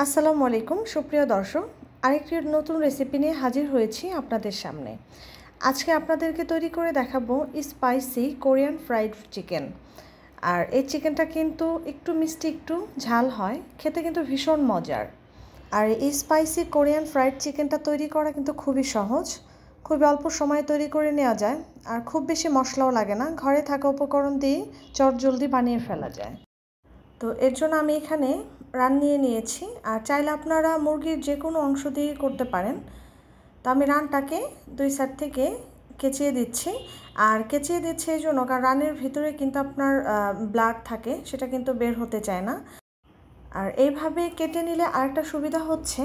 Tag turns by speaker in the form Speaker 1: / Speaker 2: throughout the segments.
Speaker 1: আসসালামু আলাইকুম সুপ্রিয় দর্শক, আরেকটি নতুন রেসিপি নিয়ে হাজির হয়েছি আপনাদের সামনে। আজকে আপনাদেরকে তৈরি করে দেখাবো স্পাইসি কোরিয়ান ফ্রাইড চিকেন। আর এই চিকেনটা কিন্তু একটু মিষ্টি একটু ঝাল হয়, খেতে কিন্তু ভীষণ মজার। আর এই স্পাইসি কোরিয়ান ফ্রাইড চিকেনটা তৈরি করা কিন্তু খুবই সহজ, খুবই অল্প সময়ে তৈরি করে নেওয়া যায়, আর খুব বেশি মশলাও লাগে না, ঘরে থাকা উপকরণ দিয়ে চটজলদি বানিয়ে ফেলা যায়। তো এর জন্য আমি এখানে রান নিয়ে নিয়েছি, আর চাইলে আপনারা মুরগির যে কোনো অংশ দিয়ে করতে পারেন। তো আমি রানটাকে দুই সাইড থেকে কেচিয়ে দিচ্ছি, আর কেচিয়ে দিচ্ছি এই জন্য কারণ রানের ভিতরে কিন্তু আপনার ব্লাড থাকে, সেটা কিন্তু বের হতে চায় না। আর এইভাবে কেটে নিলে আরেকটা সুবিধা হচ্ছে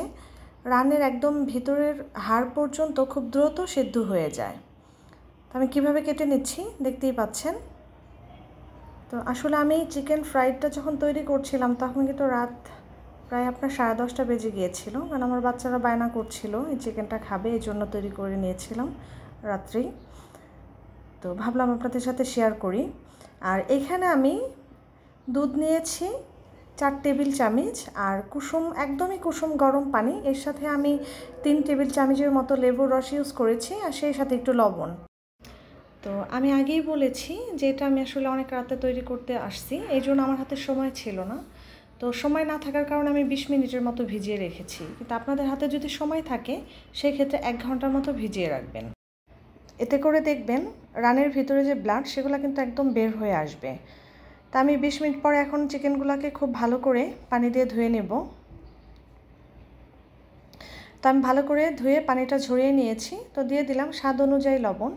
Speaker 1: রানের একদম ভিতরের হাড় পর্যন্ত খুব দ্রুত সেদ্ধ হয়ে যায়। তো আমি কীভাবে কেটে নিচ্ছি দেখতেই পাচ্ছেন। তো আসলে আমি চিকেন ফ্রাইডটা যখন তৈরি করছিলাম তখন কিন্তু রাত প্রায় আপনার 10:30 বেজে গিয়েছিল, কারণ আমার বাচ্চারা বায়না করছিল এই চিকেনটা খাবে, এই জন্য তৈরি করে নিয়েছিলাম রাত্রেই। তো ভাবলাম আপনাদের সাথে শেয়ার করি। আর এখানে আমি দুধ নিয়েছি 4 টেবিল চামচ, আর একদমই কুসুম গরম পানি, এর সাথে আমি 3 টেবিল চামচের মতো লেবুর রস ইউজ করেছি, আর সেই সাথে একটু লবণ। তো আমি আগেই বলেছি যে এটা আমি আসলে অনেক রাতে তৈরি করতে আসছি, এই জন্য আমার হাতে সময় ছিল না। তো সময় না থাকার কারণে আমি 20 মিনিটের মতো ভিজিয়ে রেখেছি, কিন্তু আপনাদের হাতে যদি সময় থাকে সেই ক্ষেত্রে 1 ঘন্টার মতো ভিজিয়ে রাখবেন। এতে করে দেখবেন রানের ভিতরে যে ব্লাড সেগুলো কিন্তু একদম বের হয়ে আসবে। তা আমি 20 মিনিট পরে এখন চিকেনগুলোকে খুব ভালো করে পানি দিয়ে ধুয়ে নেব। তো আমি ভালো করে ধুয়ে পানিটা ঝরিয়ে নিয়েছি। তো দিয়ে দিলাম স্বাদ অনুযায়ী লবণ।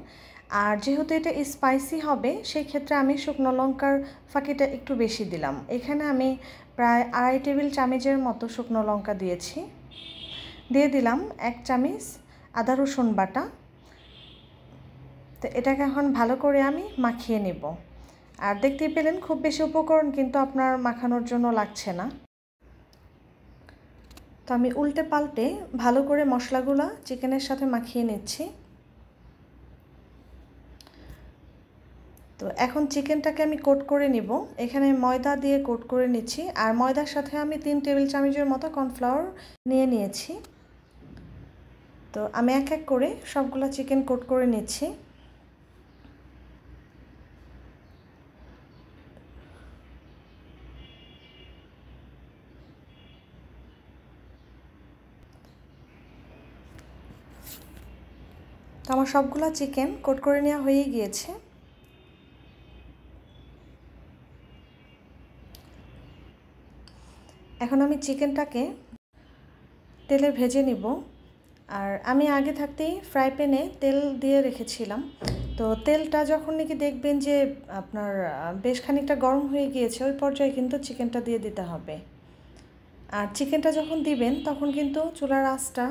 Speaker 1: আর যেহেতু এটা স্পাইসি হবে সেই ক্ষেত্রে আমি শুকনো লঙ্কার ফাঁকিটা একটু বেশি দিলাম। এখানে আমি প্রায় 2.5 টেবিল চামচের মতো শুকনো লঙ্কা দিয়েছি। দিয়ে দিলাম 1 চামচ আদা রসুন বাটা। তো এটাকে এখন ভালো করে আমি মাখিয়ে নেব। আর দেখতেই পেলেন খুব বেশি উপকরণ কিন্তু আপনার মাখানোর জন্য লাগছে না। তো আমি উল্টে পাল্টে ভালো করে মশলাগুলো চিকেনের সাথে মাখিয়ে নিচ্ছি। তো এখন চিকেনটাকে আমি কোট করে নিব। এখানে ময়দা দিয়ে কোট করে নিচ্ছি, আর ময়দার সাথে আমি 3 টেবিল চামচের মতো কর্নফ্লাওয়ার নিয়ে নিয়েছি। তো আমি এক এক করে সবগুলো চিকেন কোট করে নিচ্ছি। তো আমার সবগুলো চিকেন কোট করে নেওয়া হয়ে গিয়েছে। এখন আমি চিকেনটাকে তেলে ভেজে নিব। আর আমি আগে থাকতেই ফ্রাই প্যানে তেল দিয়ে রেখেছিলাম। তো তেলটা যখন নাকি দেখবেন যে আপনার বেশ খানিকটা গরম হয়ে গিয়েছে, ওই পর্যায়ে কিন্তু চিকেনটা দিয়ে দিতে হবে। আর চিকেনটা যখন দিবেন তখন কিন্তু চুলার আঁচটা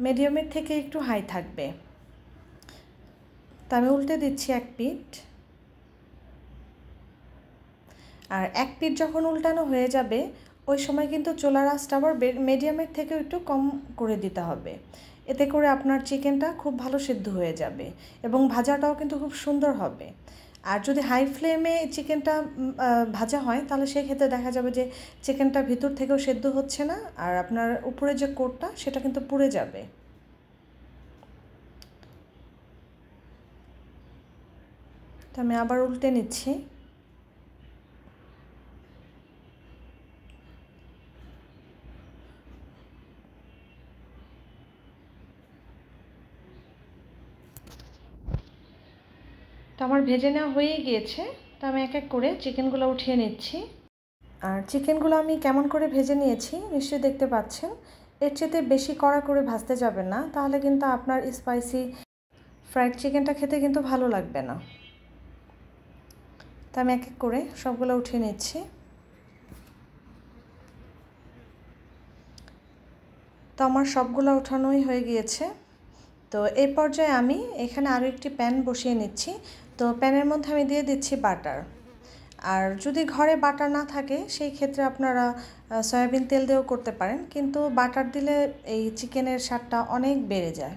Speaker 1: মিডিয়ামের থেকে একটু হাই থাকবে। তা আমি উল্টে দিচ্ছি এক পিঠ। আর এক পিঠ যখন উল্টানো হয়ে যাবে ওই সময় কিন্তু চুলার আঁচটা আবার মিডিয়ামের থেকেও একটু কম করে দিতে হবে। এতে করে আপনার চিকেনটা খুব ভালো সিদ্ধ হয়ে যাবে এবং ভাজাটাও কিন্তু খুব সুন্দর হবে। আর যদি হাই ফ্লেমে চিকেনটা ভাজা হয় তাহলে সেক্ষেত্রে দেখা যাবে যে চিকেনটা ভিতর থেকেও সেদ্ধ হচ্ছে না, আর আপনার উপরে যে কোটটা সেটা কিন্তু পুড়ে যাবে। তো আমি আবার উল্টে নিচ্ছি। তো আমার ভেজে নেওয়া হয়ে গিয়েছে। তো আমি এক এক করে চিকেনগুলো উঠিয়ে নিচ্ছি। আর চিকেনগুলো আমি কেমন করে ভেজে নিয়েছি নিশ্চয়ই দেখতে পাচ্ছেন। এর চেয়ে বেশি কড়া করে ভাজতে যাবেন না, তাহলে কিন্তু আপনার স্পাইসি ফ্রাইড চিকেনটা খেতে কিন্তু ভালো লাগবে না। তো আমি এক এক করে সবগুলো উঠিয়ে নিচ্ছি। তো আমার সবগুলো উঠানোই হয়ে গিয়েছে। তো এই পর্যায়ে আমি এখানে আরও একটি প্যান বসিয়ে নিচ্ছি। তো প্যানের মধ্যে আমি দিয়ে দিচ্ছি বাটার। আর যদি ঘরে বাটার না থাকে সেই ক্ষেত্রে আপনারা সয়াবিন তেল দিয়েও করতে পারেন, কিন্তু বাটার দিলে এই চিকেনের স্বাদটা অনেক বেড়ে যায়।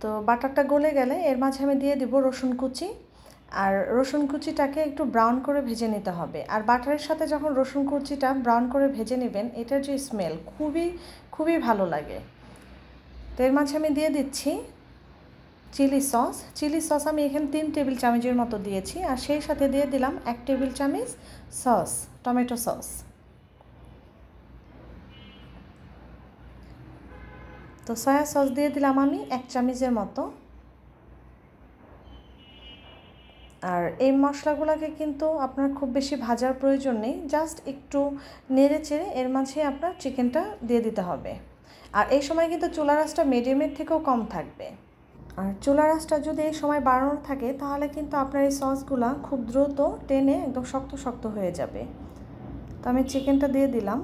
Speaker 1: তো বাটারটা গলে গেলে এর মাঝে আমি দিয়ে দিব রসুন কুচি, আর রসুন কুচিটাকে একটু ব্রাউন করে ভেজে নিতে হবে। আর বাটারের সাথে যখন রসুন কুচিটা ব্রাউন করে ভেজে নেবেন, এটার যে স্মেল খুবই ভালো লাগে। তো এর মাঝে আমি দিয়ে দিচ্ছি চিলি সস আমি এখানে 3 টেবিল চামচের মতো দিয়েছি। আর সেই সাথে দিয়ে দিলাম 1 টেবিল চামচ টমেটো সস। তো সয়া সস দিয়ে দিলাম আমি 1 চামচের মতো। আর এই মশলাগুলোকে কিন্তু আপনার খুব বেশি ভাজার প্রয়োজন নেই, জাস্ট একটু নেড়ে চেড়ে এর মাঝে আপনার চিকেনটা দিয়ে দিতে হবে। আর এই সময় কিন্তু চুলার আঁচটা মিডিয়ামের থেকেও কম থাকবে। আর চুলার আঁচটা যদি এই সময় বাড়ানো থাকে তাহলে কিন্তু আপনার এই সসগুলো খুব দ্রুত টেনে একদম শক্ত হয়ে যাবে। তো আমি চিকেনটা দিয়ে দিলাম।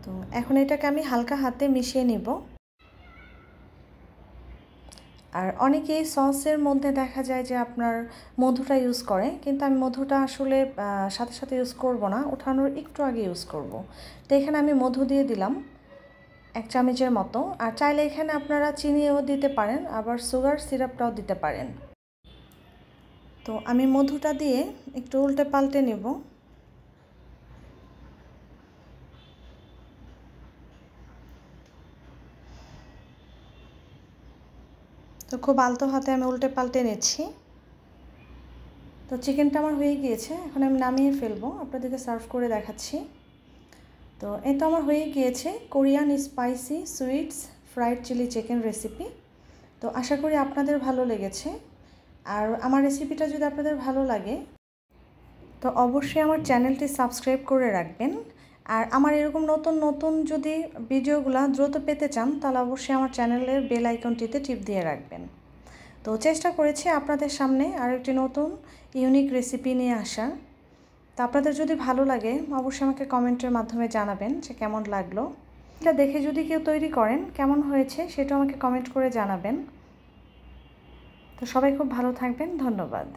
Speaker 1: তো এখন এটাকে আমি হালকা হাতে মিশিয়ে নিব। আর অনেকেই সসের মধ্যে দেখা যায় যে আপনার মধুটা ইউজ করে, কিন্তু আমি মধুটা আসলে সাথে ইউজ করব না, ওঠানোর একটু আগে ইউজ করব। তো এখানে আমি মধু দিয়ে দিলাম 1 চামচের মতো। আর চাইলে এখানে আপনারা চিনিও দিতে পারেন, আবার সুগার সিরাপটাও দিতে পারেন। তো আমি মধুটা দিয়ে একটু উল্টে পাল্টে নেব। তো খুব আলতো হাতে আমি উল্টে পাল্টে নিচ্ছি। তো চিকেনটা আমার হয়ে গিয়েছে, এখন আমি নামিয়ে ফেলবো, আপনাদেরকে সার্ভ করে দেখাচ্ছি। তো এটা আমার হয়ে গিয়েছে Korean spicy sweets fried chilli chicken recipe. তো আশা করি আপনাদের ভালো লেগেছে। আর আমার রেসিপিটা যদি আপনাদের ভালো লাগে তো অবশ্যই আমার চ্যানেলটি সাবস্ক্রাইব করে রাখবেন। আর আমার এরকম নতুন যদি ভিডিওগুলো দ্রুত পেতে চান তাহলে অবশ্যই আমার চ্যানেলের বেল আইকনটিতে টিপ দিয়ে রাখবেন। তো চেষ্টা করেছি আপনাদের সামনে আরেকটি নতুন ইউনিক রেসিপি নিয়ে আসার। তো আপনাদের যদি ভালো লাগে অবশ্যই আমাকে কমেন্টের মাধ্যমে জানাবেন যে কেমন লাগলো। এটা দেখে যদি কেউ তৈরি করেন কেমন হয়েছে সেটা আমাকে কমেন্ট করে জানাবেন। তো সবাই খুব ভালো থাকবেন, ধন্যবাদ।